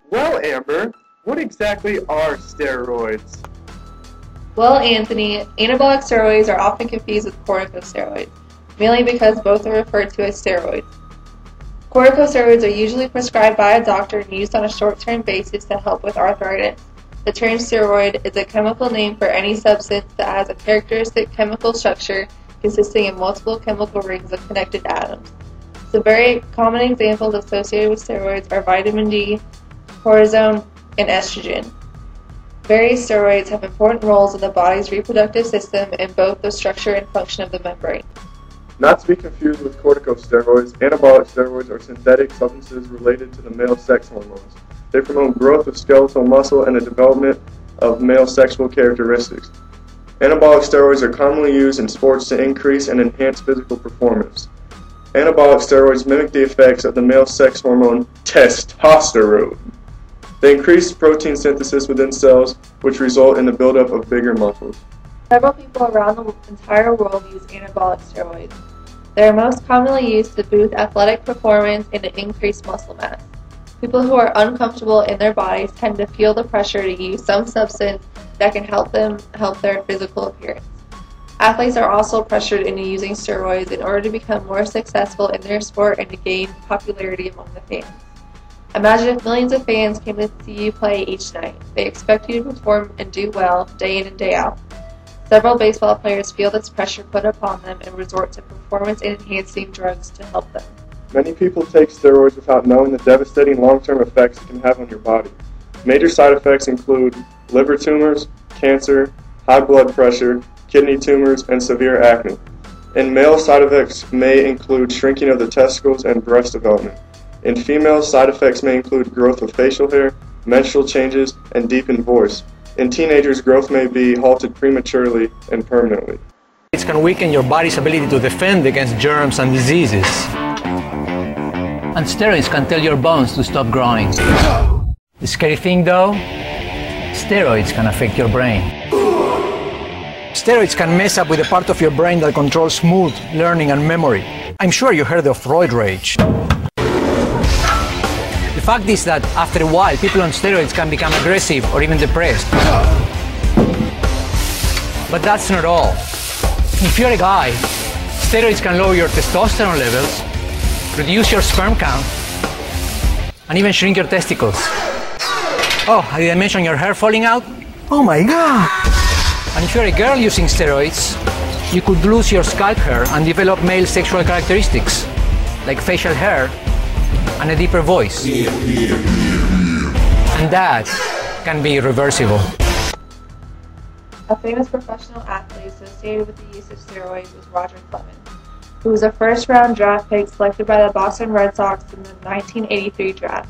Well, Amber, what exactly are steroids? Well, Anthony, anabolic steroids are often confused with corticosteroids, mainly because both are referred to as steroids. Corticosteroids are usually prescribed by a doctor and used on a short-term basis to help with arthritis. The term steroid is a chemical name for any substance that has a characteristic chemical structure consisting of multiple chemical rings of connected atoms. Some very common examples associated with steroids are vitamin D, cortisone, and estrogen. Various steroids have important roles in the body's reproductive system in both the structure and function of the membrane. Not to be confused with corticosteroids, anabolic steroids are synthetic substances related to the male sex hormones. They promote growth of skeletal muscle and the development of male sexual characteristics. Anabolic steroids are commonly used in sports to increase and enhance physical performance. Anabolic steroids mimic the effects of the male sex hormone testosterone. They increase protein synthesis within cells, which result in the buildup of bigger muscles. Several people around the entire world use anabolic steroids. They are most commonly used to boost athletic performance and to increase muscle mass. People who are uncomfortable in their bodies tend to feel the pressure to use some substance that can help their physical appearance. Athletes are also pressured into using steroids in order to become more successful in their sport and to gain popularity among the fans. Imagine if millions of fans came to see you play each night. They expect you to perform and do well day in and day out. Several baseball players feel this pressure put upon them and resort to performance-enhancing drugs to help them. Many people take steroids without knowing the devastating long-term effects it can have on your body. Major side effects include liver tumors, cancer, high blood pressure, kidney tumors, and severe acne. In males, side effects may include shrinking of the testicles and breast development. In females, side effects may include growth of facial hair, menstrual changes, and deepened voice. In teenagers, growth may be halted prematurely and permanently. It can weaken your body's ability to defend against germs and diseases. And steroids can tell your bones to stop growing. The scary thing though, steroids can affect your brain. Steroids can mess up with the part of your brain that controls mood, learning, and memory. I'm sure you heard of roid rage. The fact is that after a while, people on steroids can become aggressive or even depressed. But that's not all. If you're a guy, steroids can lower your testosterone levels, reduce your sperm count, and even shrink your testicles. Oh, I didn't mention your hair falling out? Oh my God! And if you're a girl using steroids, you could lose your scalp hair and develop male sexual characteristics, like facial hair and a deeper voice. And that can be reversible. A famous professional athlete associated with the use of steroids was Roger Clemens, who was a first-round draft pick selected by the Boston Red Sox in the 1983 draft.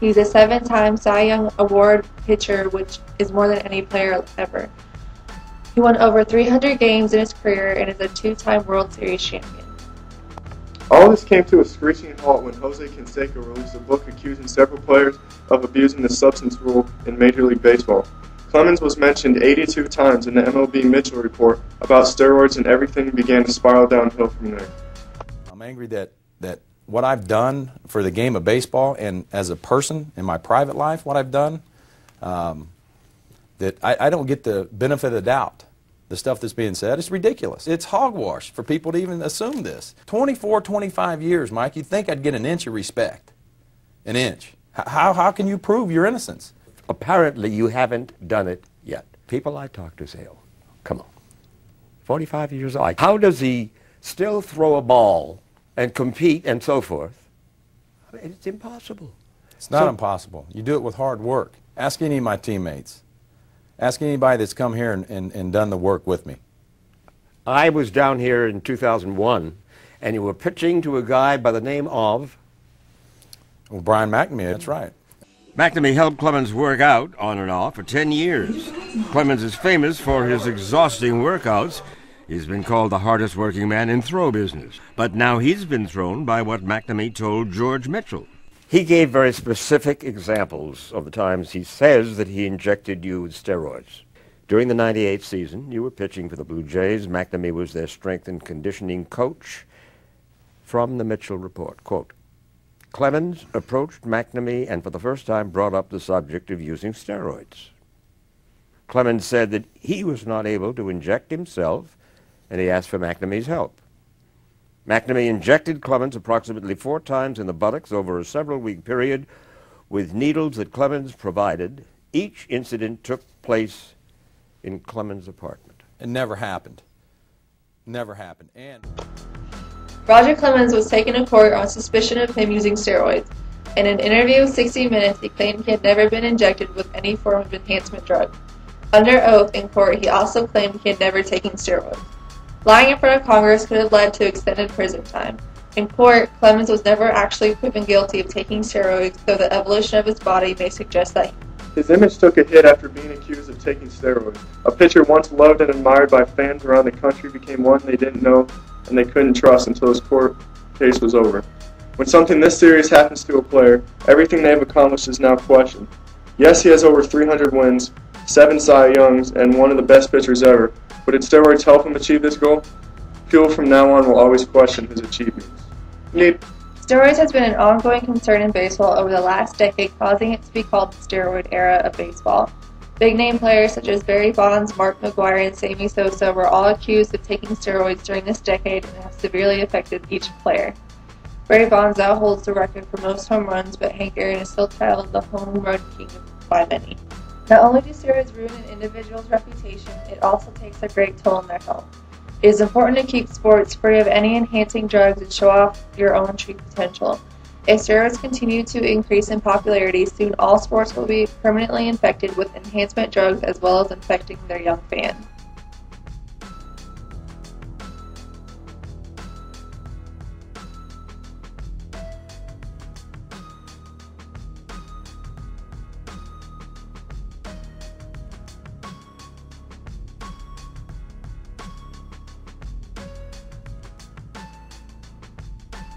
He's a 7-time Cy Young Award pitcher, which is more than any player ever. He won over 300 games in his career and is a 2-time World Series champion. All this came to a screeching halt when Jose Canseco released a book accusing several players of abusing the substance rule in Major League Baseball. Clemens was mentioned 82 times in the MLB Mitchell report about steroids, and everything began to spiral downhill from there. I'm angry that what I've done for the game of baseball and as a person in my private life, what I've done, that I don't get the benefit of the doubt. The stuff that's being said, it's ridiculous. It's hogwash for people to even assume this. 24, 25 years, Mike, you'd think I'd get an inch of respect. An inch. How can you prove your innocence? Apparently you haven't done it yet. People I talk to say, oh, come on, 45 years old. How does he still throw a ball and compete and so forth? I mean, it's impossible. It's not impossible. You do it with hard work. Ask any of my teammates. Ask anybody that's come here and done the work with me. I was down here in 2001, and you were pitching to a guy by the name of? Well, Brian McNamee, that's right. McNamee helped Clemens work out, on and off, for 10 years. Clemens is famous for his exhausting workouts. He's been called the hardest working man in throw business. But now he's been thrown by what McNamee told George Mitchell. He gave very specific examples of the times he says that he injected you with steroids. During the '98 season, you were pitching for the Blue Jays. McNamee was their strength and conditioning coach. From the Mitchell report, quote, Clemens approached McNamee and for the first time brought up the subject of using steroids. Clemens said that he was not able to inject himself, and he asked for McNamee's help. McNamee injected Clemens approximately 4 times in the buttocks over a several-week period with needles that Clemens provided. Each incident took place in Clemens' apartment. It never happened. Never happened. And Roger Clemens was taken to court on suspicion of him using steroids. In an interview with 60 Minutes, he claimed he had never been injected with any form of enhancement drug. Under oath in court, he also claimed he had never taken steroids. Lying in front of Congress could have led to extended prison time. In court, Clemens was never actually proven guilty of taking steroids, though the evolution of his body may suggest that His image took a hit after being accused of taking steroids. A pitcher once loved and admired by fans around the country became one they didn't know and they couldn't trust until his court case was over. When something this serious happens to a player, everything they've accomplished is now questioned. Yes, he has over 300 wins, 7 Cy Youngs, and one of the best pitchers ever. But did steroids help him achieve this goal? People from now on will always question his achievements. steroids has been an ongoing concern in baseball over the last decade, causing it to be called the steroid era of baseball. Big-name players such as Barry Bonds, Mark McGwire, and Sammy Sosa were all accused of taking steroids during this decade and have severely affected each player. Barry Bonds now holds the record for most home runs, but Hank Aaron is still titled the home run king by many. Not only do steroids ruin an individual's reputation, it also takes a great toll on their health. It is important to keep sports free of any enhancing drugs and show off your own true potential. If steroids continue to increase in popularity, soon all sports will be permanently infected with enhancement drugs as well as infecting their young fans.